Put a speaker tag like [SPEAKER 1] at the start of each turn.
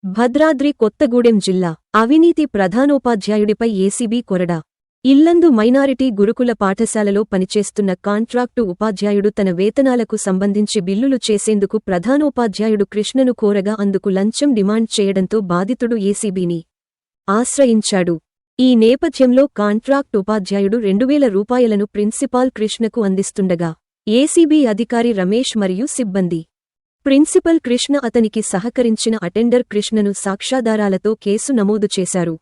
[SPEAKER 1] భద్రాద్రి కొత్తగూడెం జిల్లా అవినీతి ప్రధానోపాధ్యాయుడిపై ఏసీబీ కొరడా. ఇల్లందు మైనారిటీ గురుకుల పాఠశాలలో పనిచేస్తున్న కాంట్రాక్టు ఉపాధ్యాయుడు తన వేతనాలకు సంబంధించి బిల్లులు చేసేందుకు ప్రధానోపాధ్యాయుడు కృష్ణను కోరగా అందుకు లంచం డిమాండ్ చేయడంతో బాధితుడు ఏసీబీని ఆశ్రయించాడు. ఈ నేపథ్యంలో కాంట్రాక్ట్ ఉపాధ్యాయుడు 2000 రూపాయలను ప్రిన్సిపాల్ కృష్ణకు అందిస్తుండగా ఏసీబీ అధికారి రమేష్ మరియు సిబ్బంది ప్రిన్సిపల్ కృష్ణ అతనికి సహకరించిన అటెండర్ కృష్ణను సాక్ష్యాధారాలతో కేసు నమోదు చేశారు.